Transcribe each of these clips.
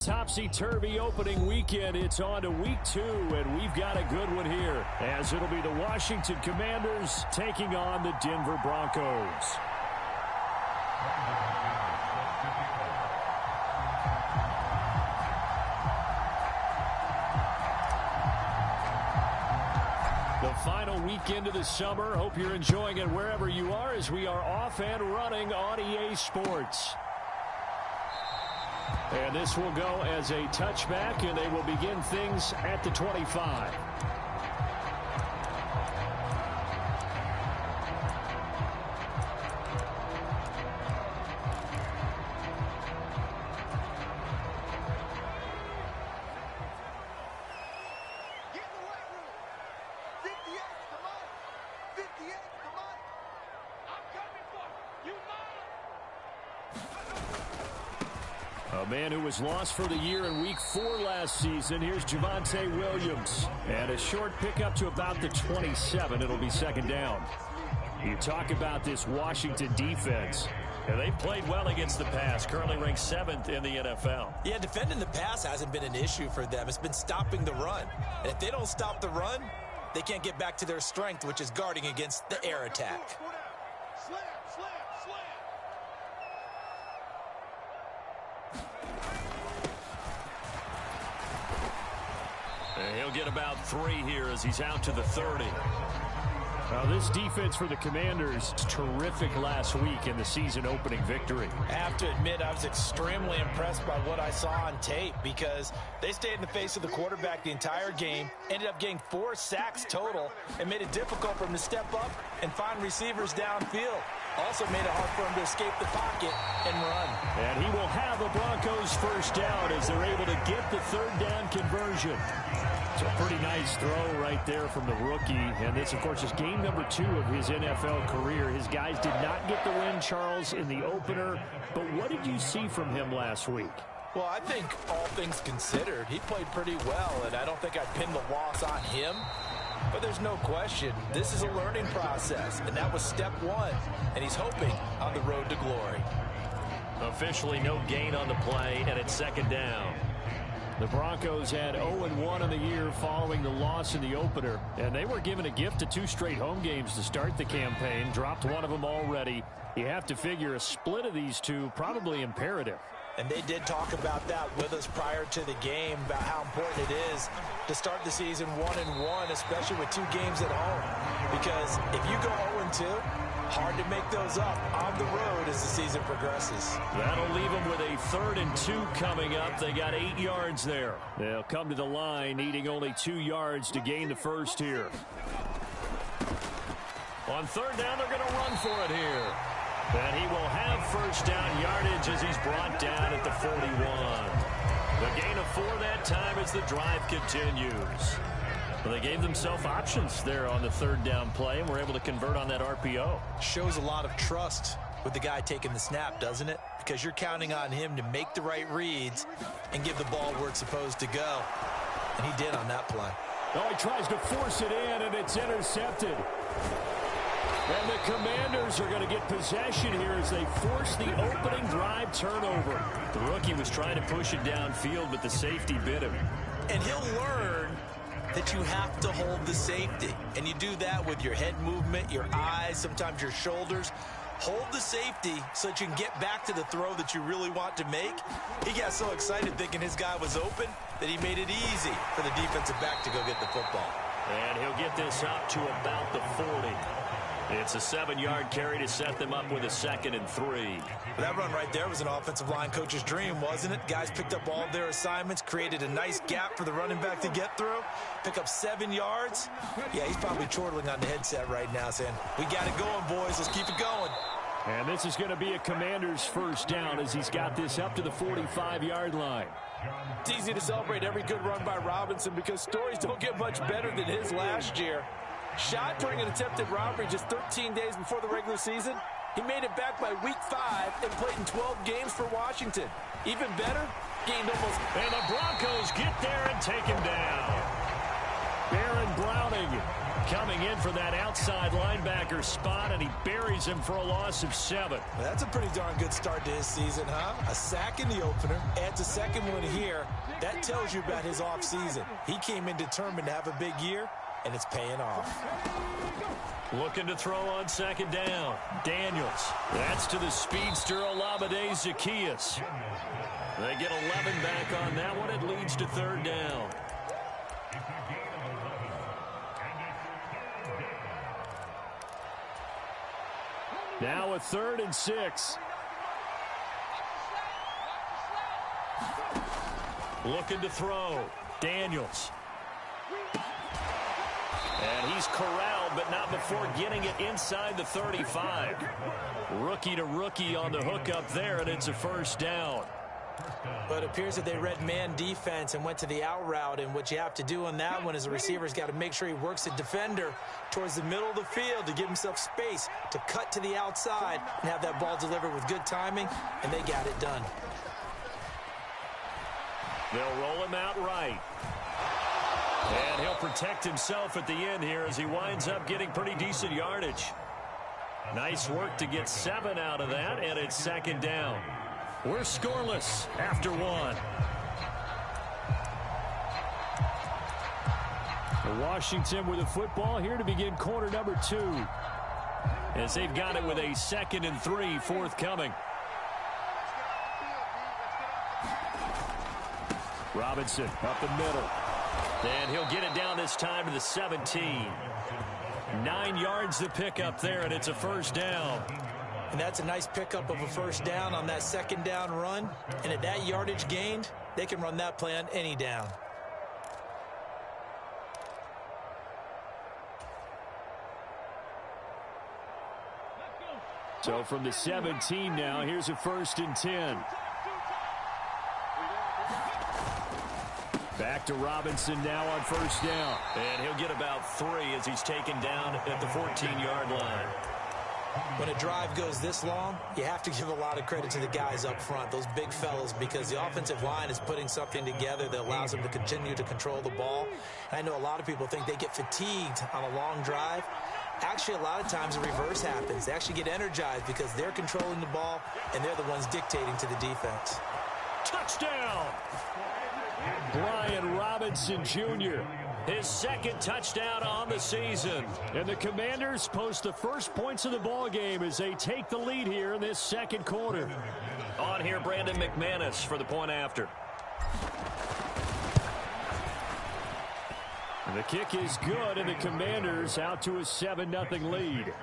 Topsy-turvy opening weekend. It's on to week 2, and we've got a good one here, as it'll be the Washington Commanders taking on the Denver Broncos. The final weekend of the summer. Hope you're enjoying it wherever you are, as we are off and running on EA Sports. And this will go as a touchback, and they will begin things at the 25. A man who was lost for the year in week 4 last season. Here's Javonte Williams. And a short pickup to about the 27. It'll be second down. You talk about this Washington defense. Yeah, they've played well against the pass. Currently ranked 7th in the NFL. Yeah, defending the pass hasn't been an issue for them. It's been stopping the run. And if they don't stop the run, they can't get back to their strength, which is guarding against the air attack. He'll get about 3 here as he's out to the 30. Now, this defense for the Commanders, terrific last week in the season opening victory. I have to admit, I was extremely impressed by what I saw on tape, because they stayed in the face of the quarterback the entire game, ended up getting 4 sacks total, and made it difficult for him to step up and find receivers downfield. Also made it hard for him to escape the pocket and run. And he will have the Broncos first down as they're able to get the 3rd down conversion. It's a pretty nice throw right there from the rookie. And this, of course, is game number 2 of his NFL career. His guys did not get the win, Charles, in the opener. But what did you see from him last week? Well, I think all things considered, he played pretty well, and I don't think I'd pin the loss on him. But there's no question, this is a learning process, and that was step 1, and he's hoping on the road to glory. Officially no gain on the play, and it's second down. The Broncos had 0-1 in the year following the loss in the opener, and they were given a gift of 2 straight home games to start the campaign, dropped one of them already. You have to figure a split of these 2 probably imperative. And they did talk about that with us prior to the game, about how important it is to start the season 1-1, especially with 2 games at home. Because if you go 0-2, hard to make those up on the road as the season progresses. That'll leave them with a 3rd and 2 coming up. They got 8 yards there. They'll come to the line needing only 2 yards to gain the first here. On 3rd down, they're going to run for it here. And he will have first down yardage as he's brought down at the 41. The gain of 4 that time as the drive continues. Well, they gave themselves options there on the 3rd down play, and were able to convert on that RPO. Shows a lot of trust with the guy taking the snap, doesn't it? Because you're counting on him to make the right reads and give the ball where it's supposed to go. And he did on that play. Oh, he tries to force it in, and it's intercepted. And the Commanders are going to get possession here as they force the opening drive turnover. The rookie was trying to push it downfield, but the safety bit him. And he'll learn that you have to hold the safety. And you do that with your head movement, your eyes, sometimes your shoulders. Hold the safety so that you can get back to the throw that you really want to make. He got so excited thinking his guy was open that he made it easy for the defensive back to go get the football. And he'll get this up to about the 40. It's a 7-yard carry to set them up with a 2nd and 3. That run right there was an offensive line coach's dream, wasn't it? Guys picked up all of their assignments, created a nice gap for the running back to get through, pick up 7 yards. Yeah, he's probably chortling on the headset right now saying, we got it going, boys. Let's keep it going. And this is going to be a Commander's first down as he's got this up to the 45-yard line. It's easy to celebrate every good run by Robinson because stories don't get much better than his last year. Shot during an attempted robbery just 13 days before the regular season. He made it back by week 5 and played in 12 games for Washington. Even better, gained almost... And the Broncos get there and take him down. Baron Browning coming in for that outside linebacker spot, and he buries him for a loss of 7. Well, that's a pretty darn good start to his season, huh? A sack in the opener, adds a second one here. That tells you about his offseason. He came in determined to have a big year, and it's paying off. Looking to throw on second down. Daniels. That's to the speedster Olamide Zaccheaus. They get 11 back on that one. It leads to third down. Now a 3rd and 6. Looking to throw. Daniels. And he's corralled, but not before getting it inside the 35. Rookie to rookie on the hook up there, and it's a first down. But it appears that they read man defense and went to the out route, and what you have to do on that one is the receiver's got to make sure he works the defender towards the middle of the field to give himself space to cut to the outside and have that ball delivered with good timing, and they got it done. They'll roll him out right. And he'll protect himself at the end here as he winds up getting pretty decent yardage. Nice work to get 7 out of that, and it's second down. We're scoreless after 1. Washington with the football here to begin quarter number 2. As they've got it with a 2nd and 3 forthcoming. Robinson up the middle. And he'll get it down this time to the 17. 9 yards to pick up there, and it's a first down. And that's a nice pickup of a first down on that second down run. And at that yardage gained, they can run that play on any down. So from the 17 now, here's a 1st and 10. Back to Robinson now on first down. And he'll get about 3 as he's taken down at the 14-yard line. When a drive goes this long, you have to give a lot of credit to the guys up front, those big fellas, because the offensive line is putting something together that allows them to continue to control the ball. And I know a lot of people think they get fatigued on a long drive. Actually, a lot of times the reverse happens. They actually get energized because they're controlling the ball, and they're the ones dictating to the defense. Touchdown! Brian Robinson Jr., his 2nd touchdown on the season. And the Commanders post the first points of the ball game as they take the lead here in this second quarter. On here, Brandon McManus for the point after. And the kick is good, and the Commanders out to a 7-0 lead.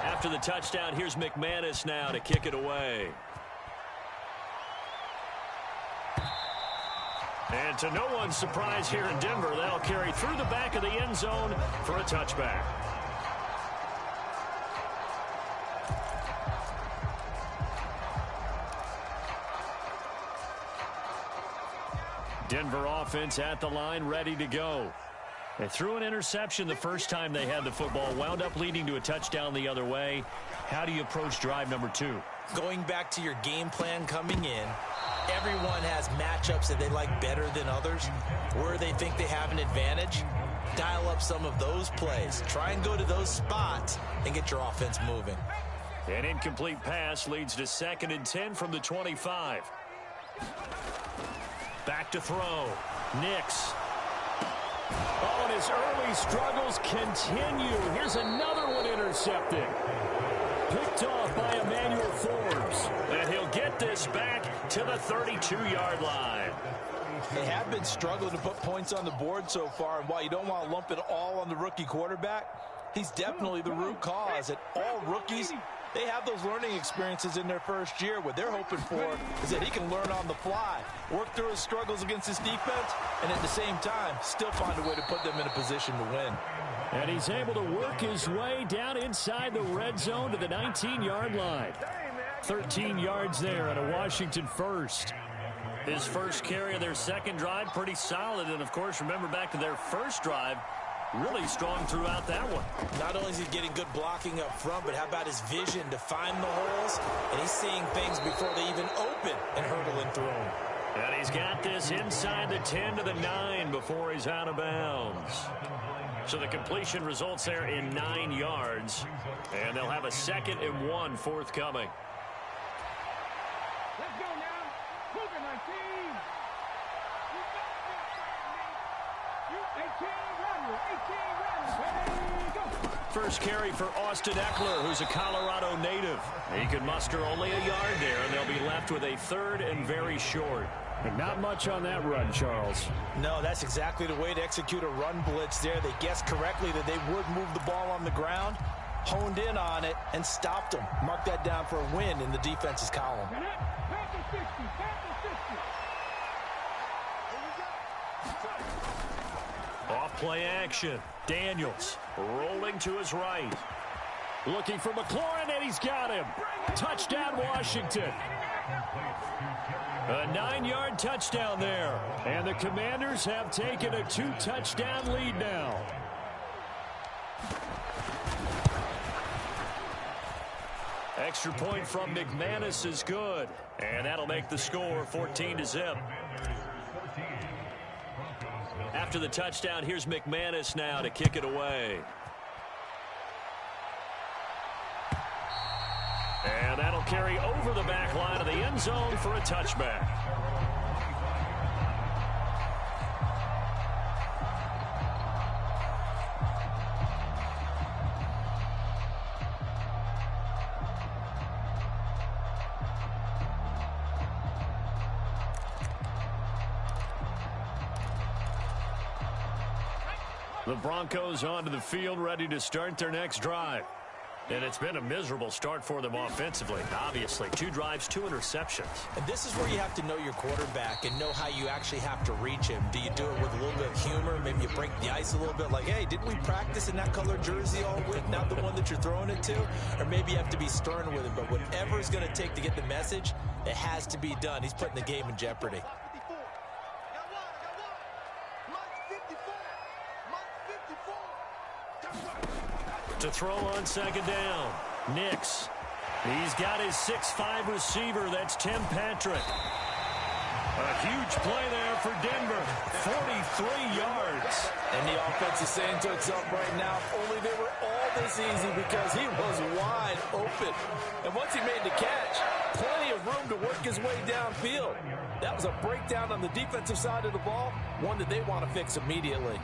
After the touchdown, here's McManus now to kick it away. And to no one's surprise here in Denver, they'll carry through the back of the end zone for a touchback. Denver offense at the line, ready to go. They threw an interception the first time they had the football, wound up leading to a touchdown the other way. How do you approach drive number 2? Going back to your game plan coming in, everyone has matchups that they like better than others. Where they think they have an advantage, dial up some of those plays. Try and go to those spots and get your offense moving. An incomplete pass leads to 2nd and 10 from the 25. Back to throw. Nix. Oh, and his early struggles continue. Here's another one intercepted. Picked off by Emmanuel Forbes. And he'll get this back to the 32-yard line. They have been struggling to put points on the board so far, and while you don't want to lump it all on the rookie quarterback, he's definitely the root cause. And all rookies, they have those learning experiences in their first year. What they're hoping for is that he can learn on the fly, work through his struggles against his defense, and at the same time, still find a way to put them in a position to win. And he's able to work his way down inside the red zone to the 19-yard line. 13 yards there on a Washington first. His first carry of their second drive, pretty solid. And, of course, remember back to their first drive, Really strong throughout that one. Not only is he getting good blocking up front, but how about his vision to find the holes? And he's seeing things before they even open and hurdling through them. And he's got this inside the 10 to the 9 before he's out of bounds. So the completion results there in 9 yards. And they'll have a 2nd and 1 forthcoming. Let's go now. Cougar 19. You 18 run. First carry for Austin Eckler, who's a Colorado native. He could muster only a yard there, and they'll be left with a 3rd and very short. And not much on that run, Charles. No, that's exactly the way to execute a run blitz there. They guessed correctly that they would move the ball on the ground, honed in on it, and stopped them. Mark that down for a win in the defense's column. Off play action. Daniels rolling to his right. Looking for McLaurin, and he's got him. Touchdown, Washington. A 9-yard touchdown there. And the Commanders have taken a 2-touchdown lead now. Extra point from McManus is good. And that'll make the score 14-0. After the touchdown, here's McManus now to kick it away. And that'll carry over the back line of the end zone for a touchback. The Broncos onto the field, ready to start their next drive. And it's been a miserable start for them offensively, obviously. 2 drives, 2 interceptions. And this is where you have to know your quarterback and know how you actually have to reach him. Do you do it with a little bit of humor? Maybe you break the ice a little bit like, hey, didn't we practice in that color jersey all week, not the one that you're throwing it to? Or maybe you have to be stern with him. But whatever it's going to take to get the message, it has to be done. He's putting the game in jeopardy. To throw on 2nd down. Nix. He's got his 6'5" receiver. That's Tim Patrick. A huge play there for Denver. 43 yards. And the offense is saying to itself right now, if only they were all this easy, because he was wide open. And once he made the catch, plenty of room to work his way downfield. That was a breakdown on the defensive side of the ball, one that they want to fix immediately.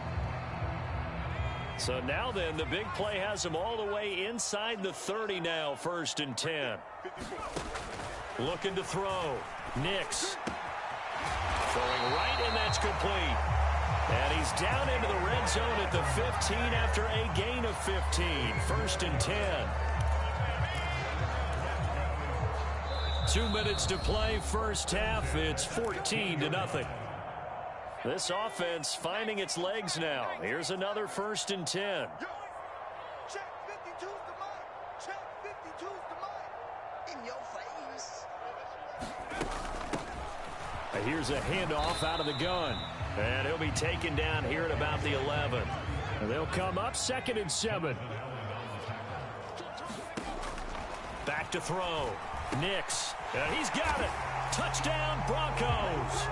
So now then, the big play has him all the way inside the 30 now, 1st and 10. Looking to throw. Nix. Throwing right, and that's complete. And he's down into the red zone at the 15 after a gain of 15. 1st and 10. 2 minutes to play, first half. It's 14-0. This offense finding its legs now. Here's another 1st and 10. Check 52's the mic. Check 52's the mic. In your face. Here's a handoff out of the gun. And he'll be taken down here at about the 11. And they'll come up 2nd and 7. Back to throw. Nix. And he's got it. Touchdown, Broncos.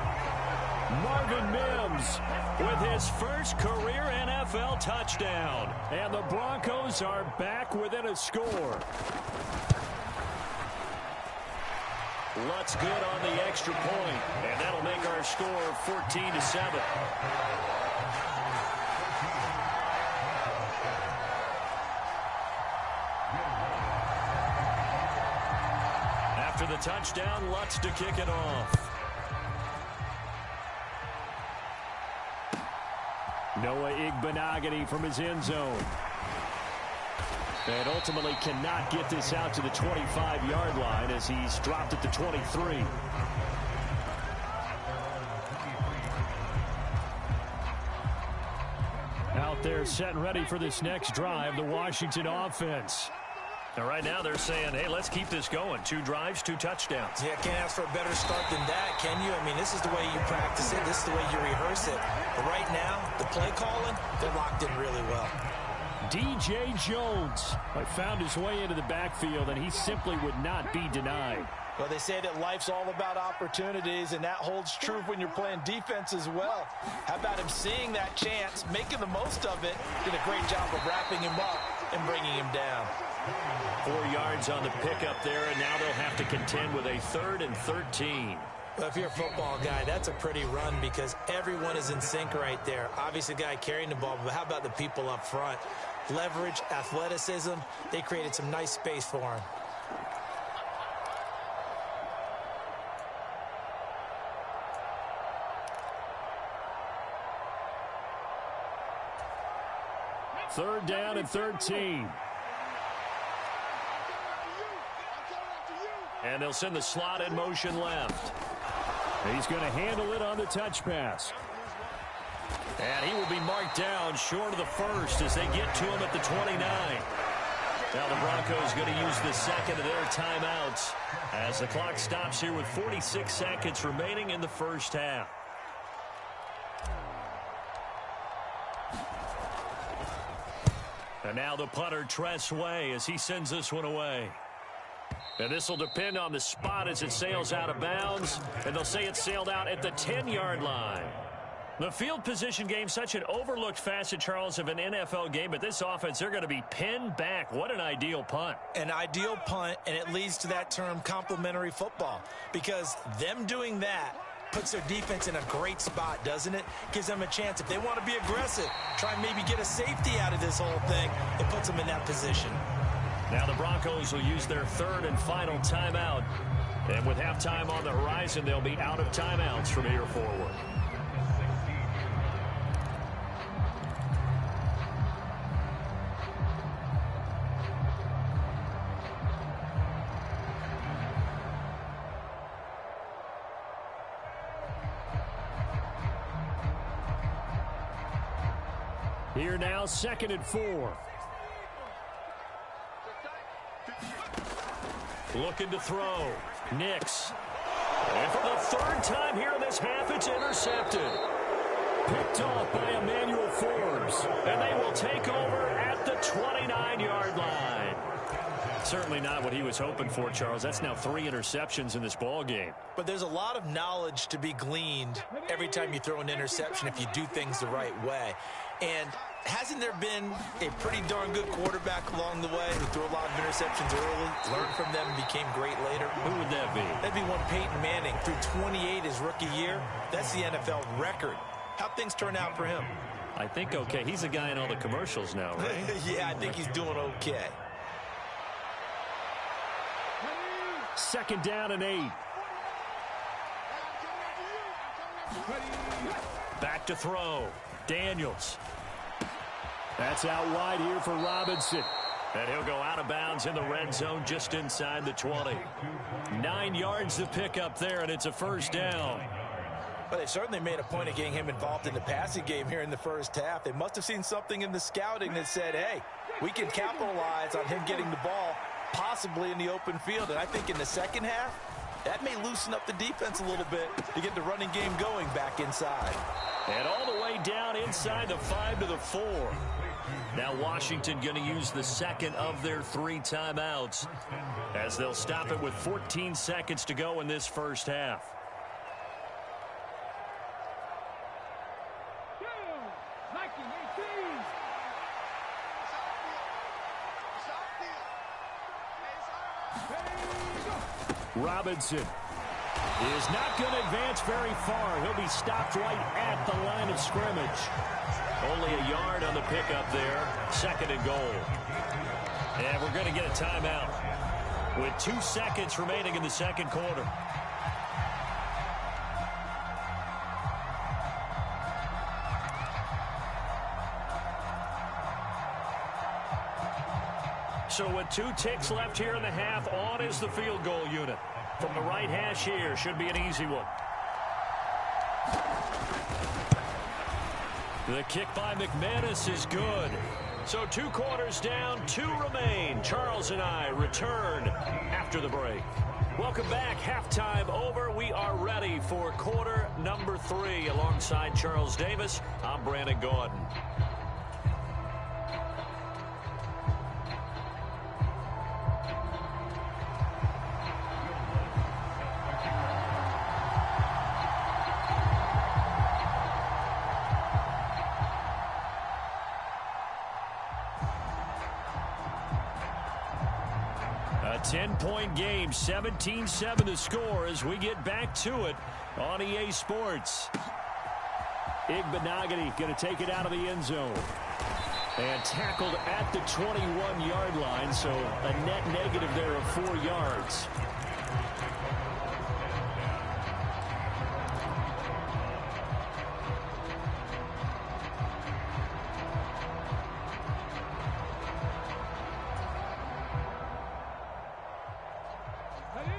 Marvin Mims with his first career NFL touchdown. And the Broncos are back within a score. Lutz good on the extra point. And that'll make our score 14-7. After the touchdown, Lutz to kick it off. Noah Igbenogany from his end zone. And ultimately cannot get this out to the 25-yard line as he's dropped at the 23. Out there set and ready for this next drive, the Washington offense. And right now they're saying, hey, let's keep this going. 2 drives, 2 touchdowns. Yeah, can't ask for a better start than that, can you? I mean, this is the way you practice it. This is the way you rehearse it. But right now, the play calling, they're locked in really well. DJ Jones found his way into the backfield, and he simply would not be denied. Well, they say that life's all about opportunities, and that holds true when you're playing defense as well. How about him seeing that chance, making the most of it, did a great job of wrapping him up and bringing him down. 4 yards on the pickup there, and now they'll have to contend with a 3rd and 13. Well, if you're a football guy, that's a pretty run because everyone is in sync right there. Obviously, the guy carrying the ball, but how about the people up front? Leverage, athleticism, they created some nice space for him. Third down and 13. And they'll send the slot in motion left. He's going to handle it on the touch pass. And he will be marked down short of the first as they get to him at the 29. Now the Broncos going to use the second of their timeouts as the clock stops here with 46 seconds remaining in the first half. And now the punter, Tress Way, as he sends this one away. And this will depend on the spot as it sails out of bounds. And they'll say it sailed out at the 10-yard line. The field position game, such an overlooked facet, Charles, of an NFL game. But this offense, they're going to be pinned back. What an ideal punt. An ideal punt, and it leads to that term complementary football. Because them doing that puts their defense in a great spot, doesn't it? Gives them a chance. If they want to be aggressive, try and maybe get a safety out of this whole thing, it puts them in that position. Now the Broncos will use their 3rd and final timeout. And with halftime on the horizon, they'll be out of timeouts from here forward. Here now, 2nd and 4. Looking to throw. Nix. And for the 3rd time here in this half, it's intercepted. Picked off by Emmanuel Forbes. And they will take over at the 29-yard line. Certainly not what he was hoping for, Charles. That's now 3 interceptions in this ball game. But there's a lot of knowledge to be gleaned every time you throw an interception if you do things the right way. And hasn't there been a pretty darn good quarterback along the way who threw a lot of interceptions early, learned from them, and became great later? Who would that be? That'd be one Peyton Manning. Threw 28 his rookie year. That's the NFL record. How'd things turn out for him? I think okay. He's a guy in all the commercials now, right? Yeah, I think he's doing okay. 2nd down and 8. Back to throw. Daniels. That's out wide here for Robinson. And he'll go out of bounds in the red zone just inside the 20. 9 yards to pick up there, and it's a 1st down. But they certainly made a point of getting him involved in the passing game here in the first half. They must have seen something in the scouting that said, hey, we can capitalize on him getting the ball possibly in the open field. And I think in the second half, that may loosen up the defense a little bit to get the running game going back inside. And all the way down inside the 5 to the 4. Now Washington going to use the 2nd of their 3 timeouts as they'll stop it with 14 seconds to go in this first half. Robinson is not going to advance very far. He'll be stopped right at the line of scrimmage. Only a yard on the pickup there. 2nd and goal. And we're going to get a timeout with 2 seconds remaining in the second quarter. So with 2 ticks left here in the half, on is the field goal unit. From the right hash here, should be an easy one. The kick by McManus is good. So 2 quarters down, 2 remain. Charles and I return after the break. Welcome back. Halftime over. We are ready for quarter number 3. Alongside Charles Davis, I'm Brandon Gordon. A 10-point game, 17-7 to score as we get back to it on EA Sports. Igbenogany going to take it out of the end zone. And tackled at the 21-yard line, so a net negative there of 4 yards.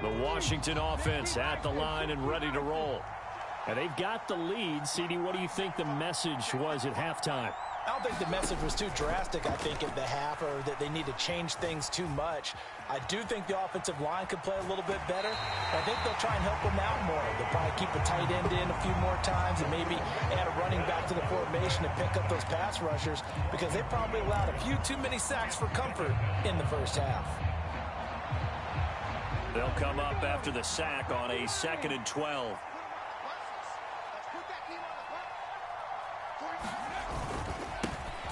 The Washington offense at the line and ready to roll. And they've got the lead. CD, what do you think the message was at halftime? I don't think the message was too drastic, I think, at the half, or that they need to change things too much. I do think the offensive line could play a little bit better. I think they'll try and help them out more. They'll probably keep a tight end in a few more times and maybe add a running back to the formation and pick up those pass rushers, because they probably allowed a few too many sacks for comfort in the first half. They'll come up after the sack on a 2nd and 12.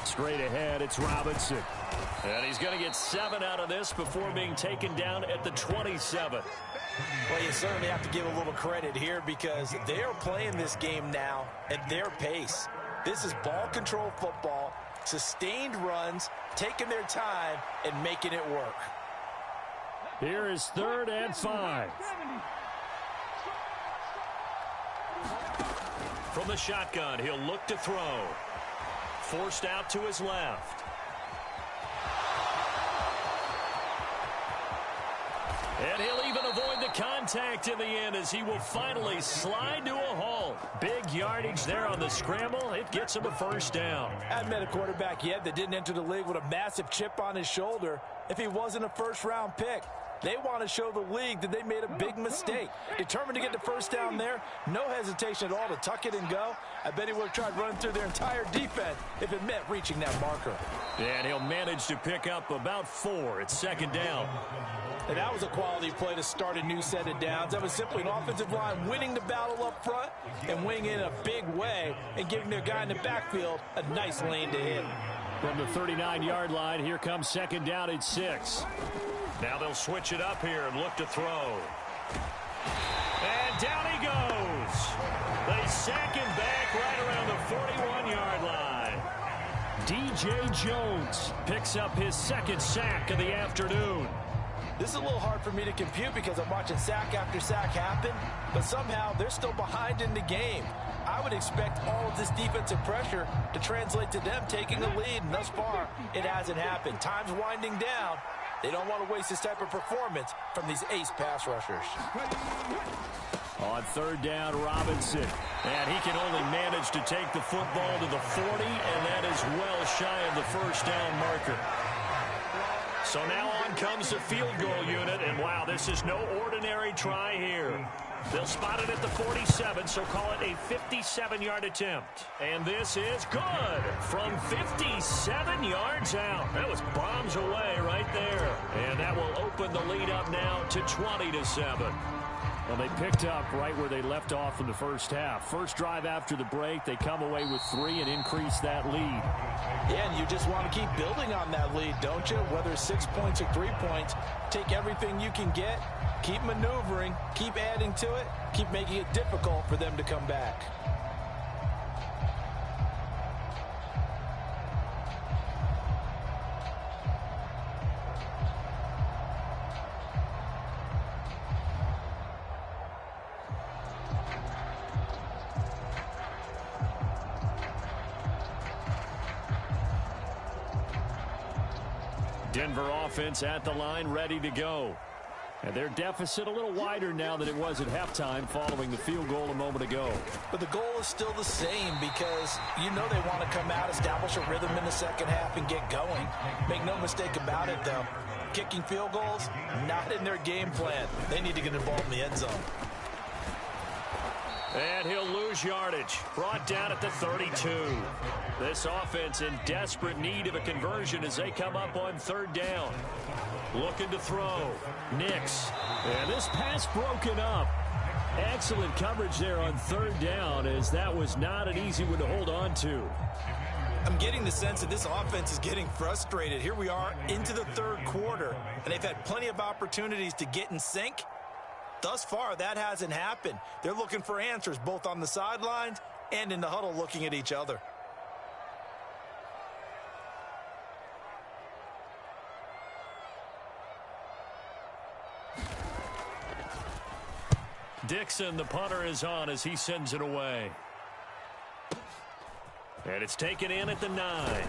Straight ahead, it's Robinson. And he's going to get 7 out of this before being taken down at the 27. Well, you certainly have to give a little credit here, because they are playing this game now at their pace. This is ball control football, sustained runs, taking their time, and making it work. Here is 3rd and 5. From the shotgun, he'll look to throw. Forced out to his left. And he'll even avoid the contact in the end as he will finally slide to a halt. Big yardage there on the scramble. It gets him a 1st down. I haven't met a quarterback yet that didn't enter the league with a massive chip on his shoulder if he wasn't a 1st-round pick. They want to show the league that they made a big mistake. Determined to get the 1st down there, no hesitation at all to tuck it and go. I bet he would have tried running through their entire defense if it meant reaching that marker. And he'll manage to pick up about 4 at 2nd down. And that was a quality play to start a new set of downs. That was simply an offensive line winning the battle up front and winning in a big way and giving their guy in the backfield a nice lane to hit. From the 39-yard line, here comes 2nd down at 6. Now they'll switch it up here and look to throw. And down he goes. They sack him back right around the 41-yard line. DJ Jones picks up his 2nd sack of the afternoon. This is a little hard for me to compute because I'm watching sack after sack happen, but somehow they're still behind in the game. I would expect all of this defensive pressure to translate to them taking a lead, and thus far, it hasn't happened. Time's winding down. They don't want to waste this type of performance from these ace pass rushers. On 3rd down, Robinson. And he can only manage to take the football to the 40, and that is well shy of the 1st down marker. So now on comes the field goal unit, and wow, this is no ordinary try here. They'll spot it at the 47, so call it a 57-yard attempt. And this is good from 57 yards out. That was bombs away right there. And that will open the lead up now to 20-7. Well, they picked up right where they left off in the first half. First drive after the break, they come away with 3 and increase that lead. Yeah, and you just want to keep building on that lead, don't you? Whether 6 points or 3 points, take everything you can get, keep maneuvering, keep adding to it, keep making it difficult for them to come back. Denver offense at the line, ready to go. And their deficit a little wider now than it was at halftime following the field goal a moment ago. But the goal is still the same because you know they want to come out, establish a rhythm in the second half, and get going. Make no mistake about it, though. Kicking field goals, not in their game plan. They need to get involved in the end zone. And he'll lose yardage. Brought down at the 32. This offense in desperate need of a conversion as they come up on third down. Looking to throw. Nix. And this pass broken up. Excellent coverage there on third down, as that was not an easy one to hold on to. I'm getting the sense that this offense is getting frustrated. Here we are into the third quarter, and they've had plenty of opportunities to get in sync. Thus far, that hasn't happened. They're looking for answers both on the sidelines and in the huddle looking at each other. Dixon, the punter, is on as he sends it away. And it's taken in at the 9.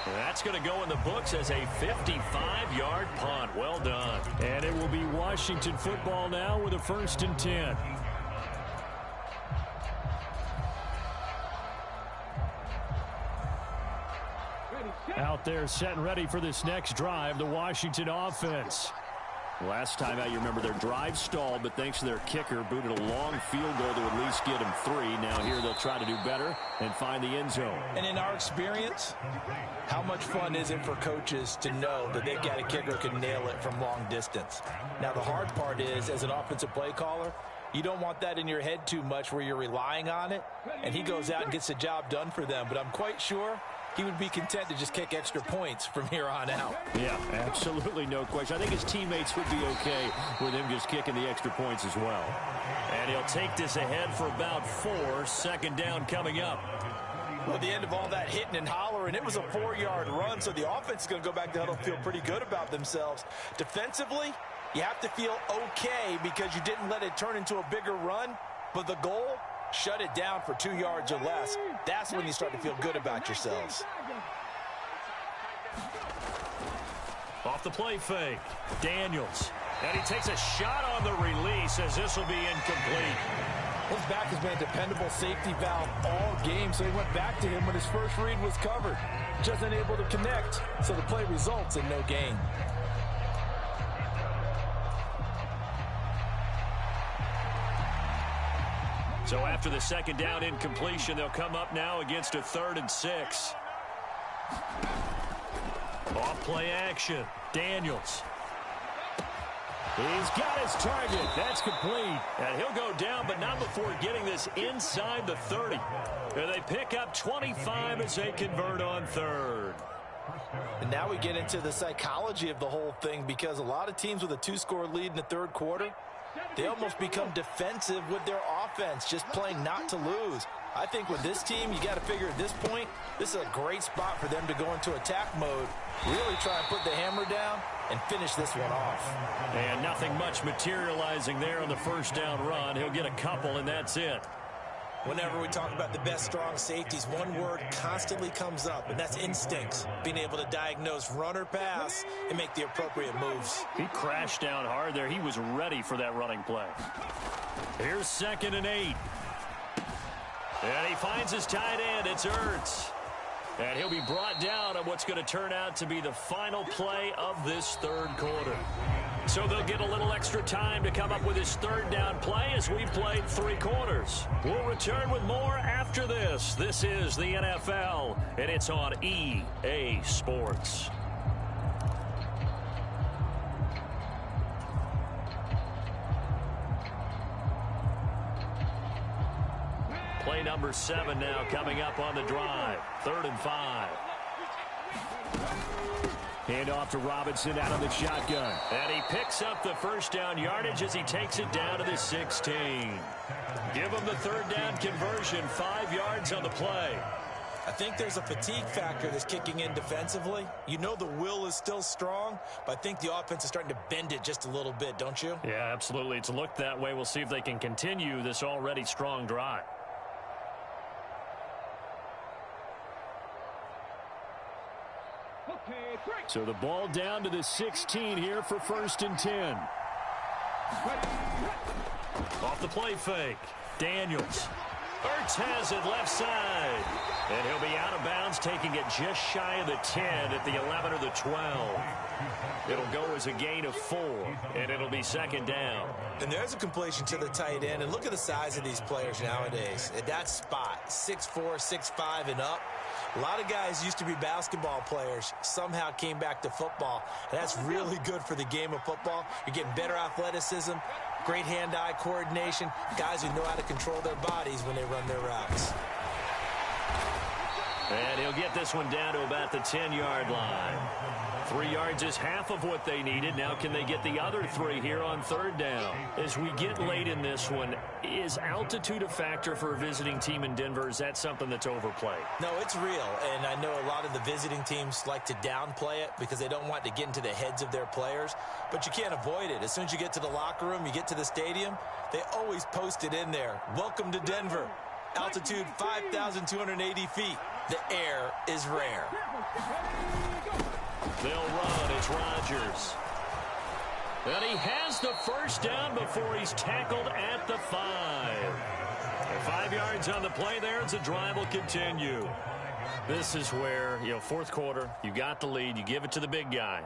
That's going to go in the books as a 55-yard punt. Well done. And it will be Washington football now with a 1st and 10. Out there set and ready for this next drive, the Washington offense. Last time out, you remember their drive stalled, but thanks to their kicker, booted a long field goal to at least get them 3. Now here they'll try to do better and find the end zone. And in our experience, how much fun is it for coaches to know that they've got a kicker who can nail it from long distance? Now the hard part is, as an offensive play caller, you don't want that in your head too much where you're relying on it, and he goes out and gets the job done for them. But I'm quite sure he would be content to just kick extra points from here on out. Yeah, absolutely no question. I think his teammates would be okay with him just kicking the extra points as well. And he'll take this ahead for about 4. 2nd down coming up. Well, at the end of all that hitting and hollering, it was a 4-yard run, so the offense is going to go back to huddle, feel pretty good about themselves. Defensively, you have to feel okay because you didn't let it turn into a bigger run, but the goal, shut it down for 2 yards or less. That's when you start to feel good about yourselves. Off the play fake. Daniels. And he takes a shot on the release as this will be incomplete. His back has been a dependable safety valve all game, so he went back to him when his first read was covered. Just unable to connect, so the play results in no gain. So after the 2nd down incompletion, they'll come up now against a 3rd and 6. Off play action. Daniels. He's got his target. That's complete. And he'll go down, but not before getting this inside the 30. And they pick up 25 as they convert on 3rd. And now we get into the psychology of the whole thing, because a lot of teams with a 2-score lead in the third quarter, they almost become defensive with their offense, just playing not to lose. I think with this team, you got to figure at this point, this is a great spot for them to go into attack mode, really try and put the hammer down and finish this one off. And nothing much materializing there on the 1st down run. He'll get a couple, and that's it. Whenever we talk about the best strong safeties, one word constantly comes up, and that's instincts. Being able to diagnose run or pass and make the appropriate moves. He crashed down hard there. He was ready for that running play. Here's 2nd and 8. And he finds his tight end. It's Ertz. And he'll be brought down on what's going to turn out to be the final play of this third quarter. So they'll get a little extra time to come up with his 3rd down play as we played 3 quarters. We'll return with more after this. This is the NFL, and it's on EA Sports. Play number 7 now coming up on the drive. 3rd and 5. Hand off to Robinson out of the shotgun. And he picks up the 1st down yardage as he takes it down to the 16. Give him the 3rd down conversion, 5 yards on the play. I think there's a fatigue factor that's kicking in defensively. You know the will is still strong, but I think the offense is starting to bend it just a little bit, don't you? Yeah, absolutely. It's looked that way. We'll see if they can continue this already strong drive. Okay, 3. So the ball down to the 16 here for 1st and 10. Off the play fake. Daniels. Ertz has it left side. And he'll be out of bounds, taking it just shy of the 10 at the 11 or the 12. It'll go as a gain of 4, and it'll be 2nd down. And there's a completion to the tight end. And look at the size of these players nowadays. At that spot, 6'4", 6'5", and up. A lot of guys used to be basketball players, somehow came back to football. And that's really good for the game of football. You're getting better athleticism, great hand-eye coordination, guys who know how to control their bodies when they run their routes. And he'll get this one down to about the 10-yard line. 3 yards is half of what they needed. Now can they get the other 3 here on 3rd down? As we get late in this one, is altitude a factor for a visiting team in Denver? Is that something that's overplayed? No, it's real. And I know a lot of the visiting teams like to downplay it because they don't want to get into the heads of their players. But you can't avoid it. As soon as you get to the locker room, you get to the stadium, they always post it in there. Welcome to Denver. Altitude 5,280 feet. The air is rare. They'll run. It's Rodgers. And he has the 1st down before he's tackled at the 5. And 5 yards on the play there as the drive will continue. This is where, 4th quarter, you got the lead, you give it to the big guy.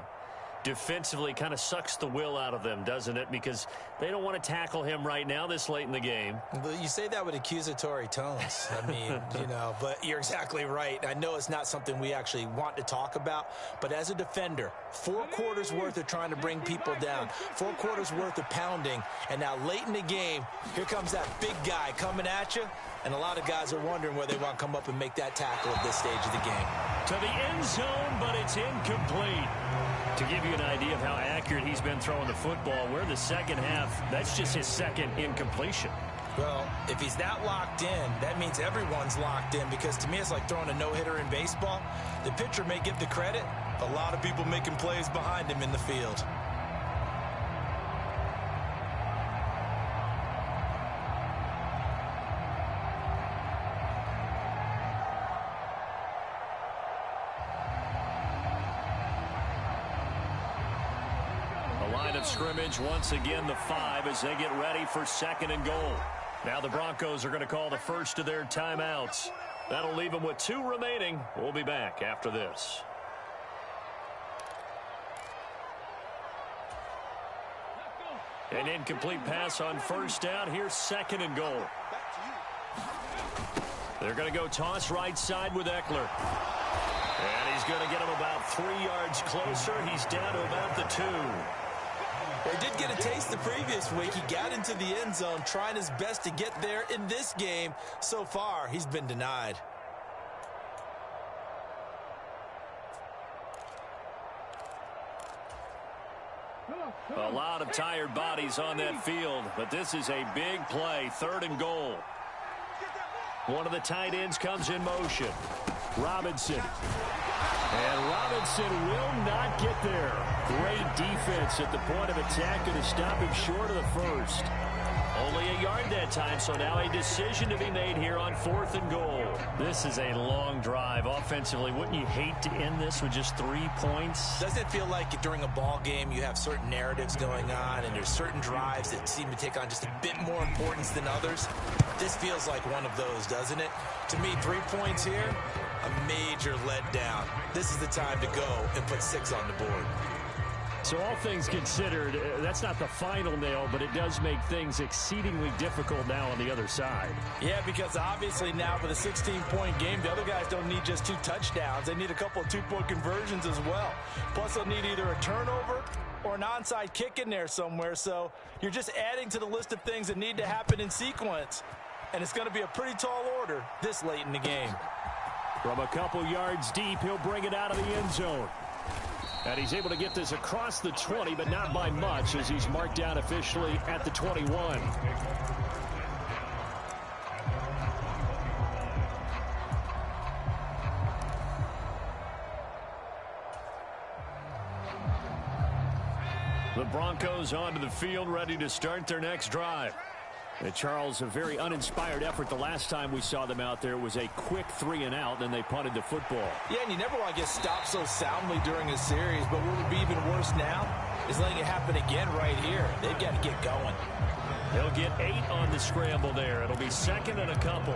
Defensively kind of sucks the will out of them, doesn't it? Because they don't want to tackle him right now this late in the game. But you say that with accusatory tones. I mean, but you're exactly right. I know it's not something we actually want to talk about, but as a defender, 4 quarters worth of trying to bring people down, 4 quarters worth of pounding, and now late in the game, here comes that big guy coming at you, and a lot of guys are wondering where they want to come up and make that tackle at this stage of the game. To the end zone, but it's incomplete. To give you an idea of how accurate he's been throwing the football, we're in the second half. That's just his 2nd incompletion. Well, if he's that locked in, that means everyone's locked in, because to me it's like throwing a no-hitter in baseball. The pitcher may get the credit, a lot of people making plays behind him in the field. Scrimmage once again the 5 as they get ready for 2nd and goal. Now the Broncos are going to call the first of their timeouts. That'll leave them with 2 remaining. We'll be back after this. An incomplete pass on 1st down. Here's 2nd and goal. They're going to go toss right side with Eckler. And he's going to get him about 3 yards closer. He's down to about the 2. He did get a taste the previous week. He got into the end zone, trying his best to get there in this game. So far, he's been denied. A lot of tired bodies on that field, but this is a big play, 3rd and goal. One of the tight ends comes in motion. Robinson. And Robinson will not get there. Great defense at the point of attack to stop him short of the 1st. Only a yard that time, so now a decision to be made here on 4th and goal. This is a long drive offensively. Wouldn't you hate to end this with just 3 points? Doesn't it feel like during a ball game you have certain narratives going on and there's certain drives that seem to take on just a bit more importance than others? This feels like one of those, doesn't it? To me, 3 points here, a major letdown. This is the time to go and put 6 on the board. So all things considered, that's not the final nail, but it does make things exceedingly difficult now on the other side. Yeah, because obviously now with a 16-point game, the other guys don't need just 2 touchdowns. They need a couple of 2-point conversions as well. Plus, they'll need either a turnover or an onside kick in there somewhere. So you're just adding to the list of things that need to happen in sequence. And it's going to be a pretty tall order this late in the game. From a couple yards deep, he'll bring it out of the end zone. And he's able to get this across the 20, but not by much, as he's marked down officially at the 21. The Broncos onto the field, ready to start their next drive. And Charles, a very uninspired effort. The last time we saw them out there was a quick 3-and-out, then they punted the football. Yeah, and you never want to get stopped so soundly during a series, but what would be even worse now is letting it happen again right here. They've got to get going. He'll get 8 on the scramble there. It'll be second and a couple.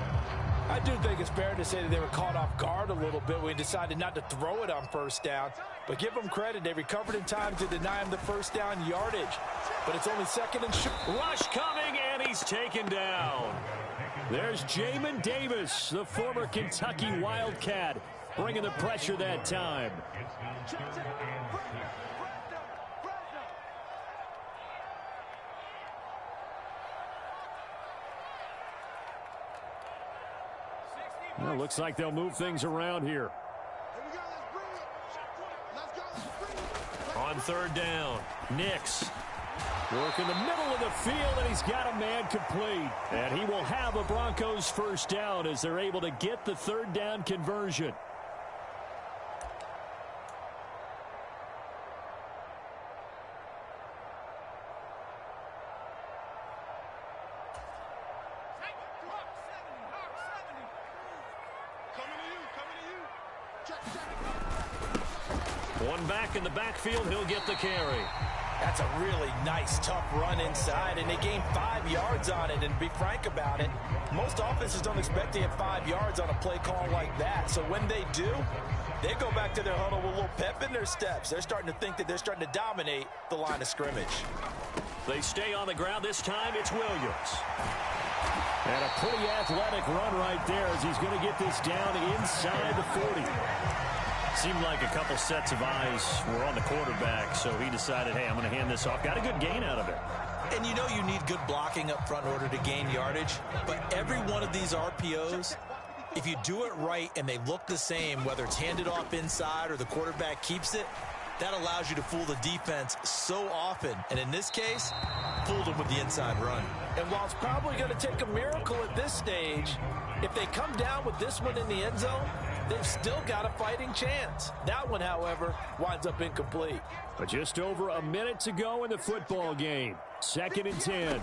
I do think it's fair to say that they were caught off guard a little bit when they decided not to throw it on first down. But give them credit. They recovered in time to deny him the first down yardage. But it's only second and short. Rush coming, and he's taken down. There's Jamin Davis, the former Kentucky Wildcat, bringing the pressure that time. Well, looks like they'll move things around here. On third down, Nix. Work in the middle of the field, and he's got a man complete. And he will have a Broncos first down as they're able to get the third down conversion. One back in the backfield, he'll get the carry. That's a really nice, tough run inside, and they gained 5 yards on it. And to be frank about it, most offenses don't expect to get 5 yards on a play call like that. So when they do, they go back to their huddle with a little pep in their steps. They're starting to think that they're starting to dominate the line of scrimmage. They stay on the ground. This time it's Williams. And a pretty athletic run right there as he's going to get this down inside the 40. Seemed like a couple sets of eyes were on the quarterback, so he decided, hey, I'm going to hand this off. Got a good gain out of it. And you know you need good blocking up front in order to gain yardage, but every one of these RPOs, if you do it right and they look the same, whether it's handed off inside or the quarterback keeps it, that allows you to fool the defense so often. And in this case, fooled them with the inside run. And while it's probably going to take a miracle at this stage, if they come down with this one in the end zone, they've still got a fighting chance. That one, however, winds up incomplete. But just over a minute to go in the football game. 2nd and 10.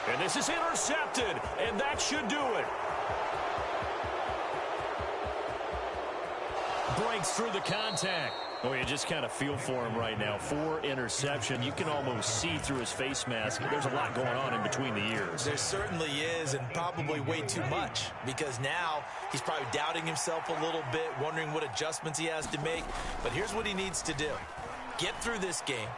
And this is intercepted, and that should do it. Breaks through the contact. Oh, you just kind of feel for him right now. 4 interception. You can almost see through his face mask. There's a lot going on in between the ears. There certainly is, and probably way too much, because now he's probably doubting himself a little bit, wondering what adjustments he has to make. But here's what he needs to do. Get through this game.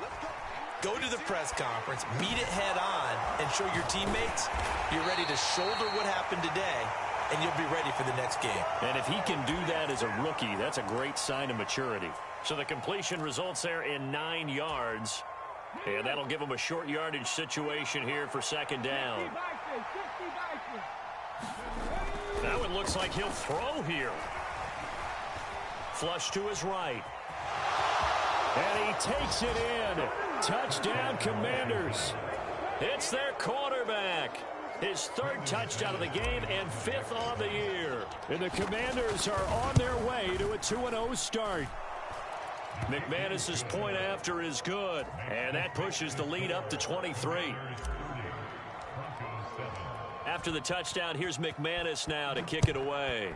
Go to the press conference, meet it head on, and show your teammates you're ready to shoulder what happened today, and you'll be ready for the next game. And if he can do that as a rookie, that's a great sign of maturity. So the completion results there in 9 yards. And that'll give him a short yardage situation here for second down. That one looks like he'll throw here. Flush to his right. And he takes it in. Touchdown, Commanders. It's their quarterback. His 3rd touchdown of the game and 5th on the year. And the Commanders are on their way to a 2-0 start. McManus's point after is good, and that pushes the lead up to 23. After the touchdown, here's McManus now to kick it away.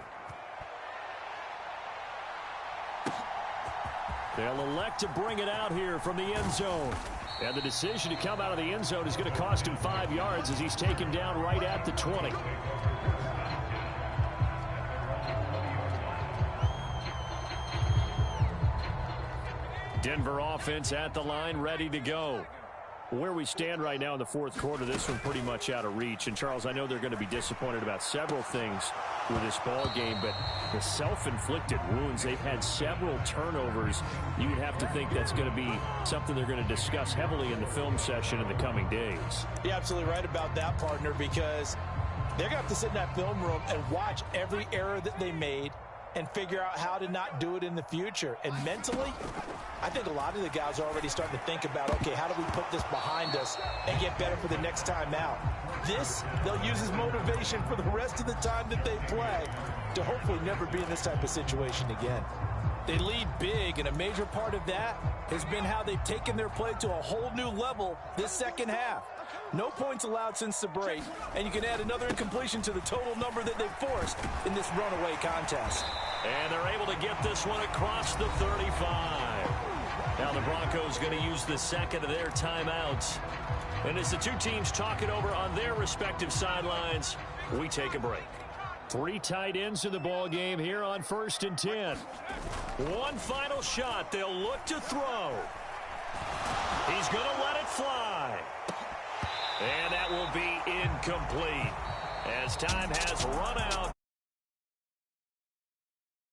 They'll elect to bring it out here from the end zone. And the decision to come out of the end zone is going to cost him 5 yards as he's taken down right at the 20. Denver offense at the line, ready to go. Where we stand right now in the 4th quarter, this one pretty much out of reach. And, Charles, I know they're going to be disappointed about several things with this ball game, but the self-inflicted wounds, they've had several turnovers. You'd have to think that's going to be something they're going to discuss heavily in the film session in the coming days. You're absolutely right about that, partner, because they're going to have to sit in that film room and watch every error that they made and figure out how to not do it in the future. And mentally, I think a lot of the guys are already starting to think about, okay, how do we put this behind us and get better for the next time out? This, they'll use as motivation for the rest of the time that they play to hopefully never be in this type of situation again. They lead big, and a major part of that has been how they've taken their play to a whole new level this second half. No points allowed since the break, and you can add another incompletion to the total number that they've forced in this runaway contest. And they're able to get this one across the 35. Now the Broncos going to use the second of their timeouts. And as the two teams talk it over on their respective sidelines, we take a break. 3 tight ends in the ball game here on 1st and 10. One final shot. They'll look to throw. He's going to let it fly. And that will be incomplete as time has run out.